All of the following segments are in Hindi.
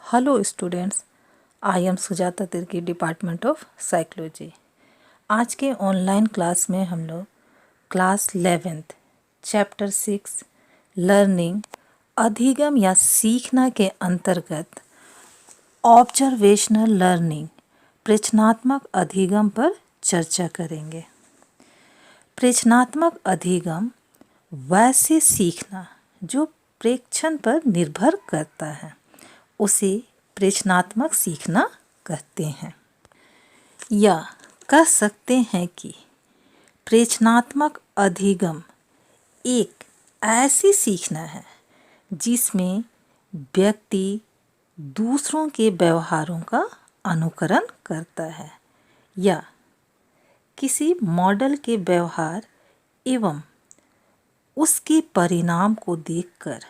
Hello students, I am Sujata Tirkey, department of psychology. आज के ऑनलाइन क्लास में हम लोग क्लास 11th चैप्टर 6 लर्निंग अधिगम या सीखना के अंतर्गत ऑब्जर्वेशनल लर्निंग प्रेक्षणात्मक अधिगम पर चर्चा करेंगे। प्रेक्षणात्मक अधिगम वैसे सीखना जो प्रेक्षण पर निर्भर करता है उसे प्रेक्षणात्मक सीखना कहते हैं, या कह सकते हैं कि प्रेक्षणात्मक अधिगम एक ऐसी सीखना है जिसमें व्यक्ति दूसरों के व्यवहारों का अनुकरण करता है या किसी मॉडल के व्यवहार एवं उसके परिणाम को देखकर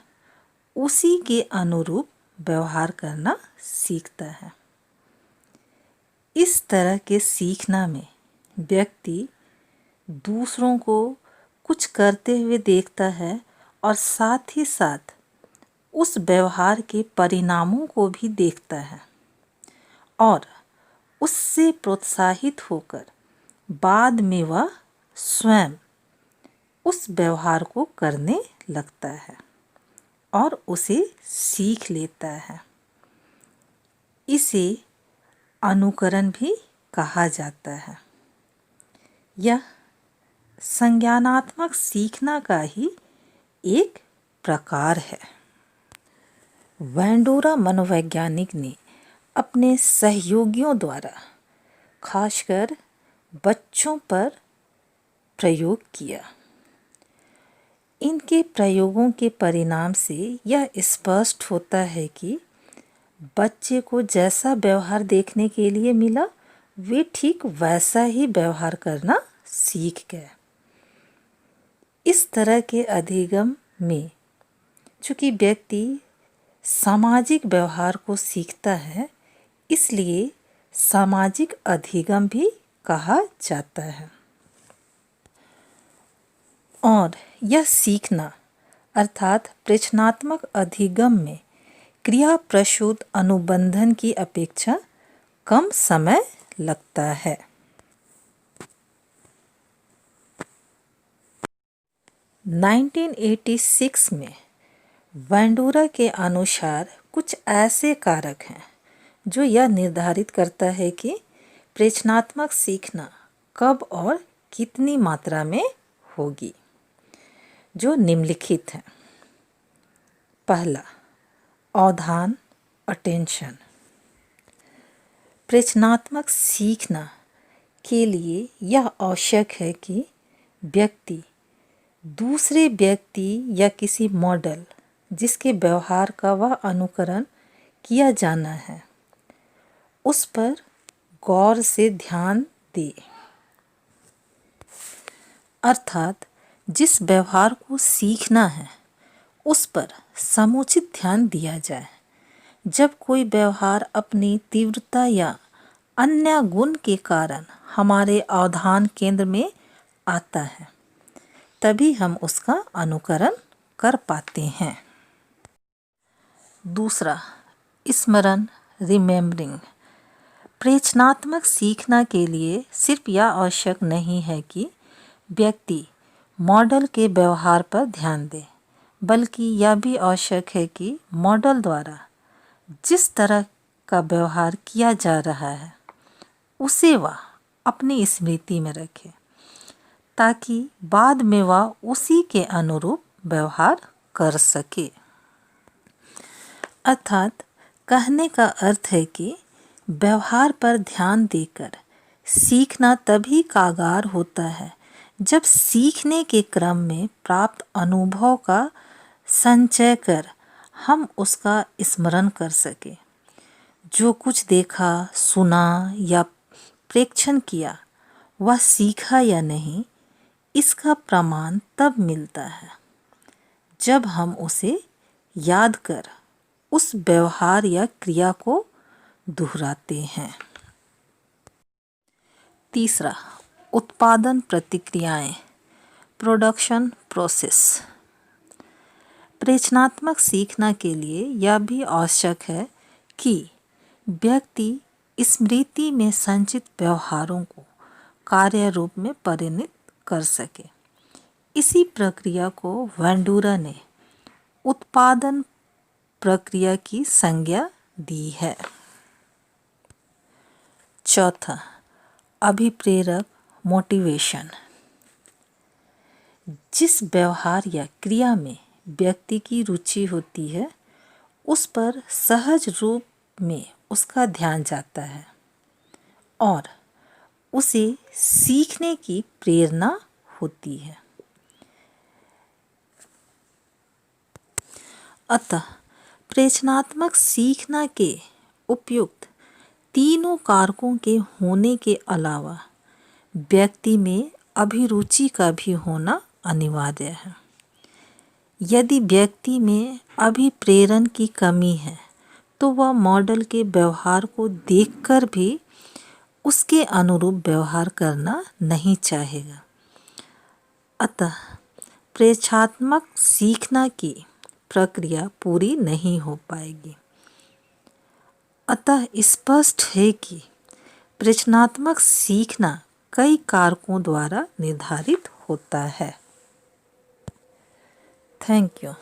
उसी के अनुरूप व्यवहार करना सीखता है। इस तरह के सीखना में व्यक्ति दूसरों को कुछ करते हुए देखता है और साथ ही साथ उस व्यवहार के परिणामों को भी देखता है और उससे प्रोत्साहित होकर बाद में वह स्वयं उस व्यवहार को करने लगता है और उसे सीख लेता है। इसे अनुकरण भी कहा जाता है। यह संज्ञानात्मक सीखना का ही एक प्रकार है। वेंडोरा मनोवैज्ञानिक ने अपने सहयोगियों द्वारा खासकर बच्चों पर प्रयोग किया। इनके प्रयोगों के परिणाम से यह स्पष्ट होता है कि बच्चे को जैसा व्यवहार देखने के लिए मिला वे ठीक वैसा ही व्यवहार करना सीख गए। इस तरह के अधिगम में चूँकि व्यक्ति सामाजिक व्यवहार को सीखता है, इसलिए सामाजिक अधिगम भी कहा जाता है। और यह सीखना अर्थात प्रेक्षणात्मक अधिगम में क्रिया प्रसूत अनुबंधन की अपेक्षा कम समय लगता है। नाइनटीन 1986 में वेंडोरा के अनुसार कुछ ऐसे कारक हैं जो यह निर्धारित करता है कि प्रेक्षणात्मक सीखना कब और कितनी मात्रा में होगी, जो निम्नलिखित हैं। पहला, अवधान अटेंशन। प्रेक्षणात्मक सीखना के लिए यह आवश्यक है कि व्यक्ति दूसरे व्यक्ति या किसी मॉडल जिसके व्यवहार का वह अनुकरण किया जाना है उस पर गौर से ध्यान दे, अर्थात जिस व्यवहार को सीखना है उस पर समुचित ध्यान दिया जाए। जब कोई व्यवहार अपनी तीव्रता या अन्य गुण के कारण हमारे अवधान केंद्र में आता है तभी हम उसका अनुकरण कर पाते हैं। दूसरा, स्मरण रिमेम्बरिंग। प्रेक्षणात्मक सीखना के लिए सिर्फ यह आवश्यक नहीं है कि व्यक्ति मॉडल के व्यवहार पर ध्यान दे, बल्कि यह भी आवश्यक है कि मॉडल द्वारा जिस तरह का व्यवहार किया जा रहा है उसे वह अपनी स्मृति में रखे ताकि बाद में वह उसी के अनुरूप व्यवहार कर सके। अर्थात कहने का अर्थ है कि व्यवहार पर ध्यान देकर सीखना तभी कारगर होता है जब सीखने के क्रम में प्राप्त अनुभव का संचय कर हम उसका स्मरण कर सके। जो कुछ देखा, सुना या प्रेक्षण किया वह सीखा या नहीं, इसका प्रमाण तब मिलता है जब हम उसे याद कर उस व्यवहार या क्रिया को दोहराते हैं। तीसरा, उत्पादन प्रतिक्रियाएं, प्रोडक्शन प्रोसेस। प्रेक्षणात्मक सीखना के लिए यह भी आवश्यक है कि व्यक्ति स्मृति में संचित व्यवहारों को कार्य रूप में परिणत कर सके। इसी प्रक्रिया को वेंडूरा ने उत्पादन प्रक्रिया की संज्ञा दी है। चौथा, अभिप्रेरक मोटिवेशन। जिस व्यवहार या क्रिया में व्यक्ति की रुचि होती है उस पर सहज रूप में उसका ध्यान जाता है और उसे सीखने की प्रेरणा होती है। अतः प्रेरणात्मक सीखना के उपयुक्त तीनों कारकों के होने के अलावा व्यक्ति में अभिरुचि का भी होना अनिवार्य है। यदि व्यक्ति में अभिप्रेरण की कमी है तो वह मॉडल के व्यवहार को देखकर भी उसके अनुरूप व्यवहार करना नहीं चाहेगा। अतः प्रेरणात्मक सीखना की प्रक्रिया पूरी नहीं हो पाएगी। अतः स्पष्ट है कि प्रेरणात्मक सीखना कई कारकों द्वारा निर्धारित होता है। Thank you.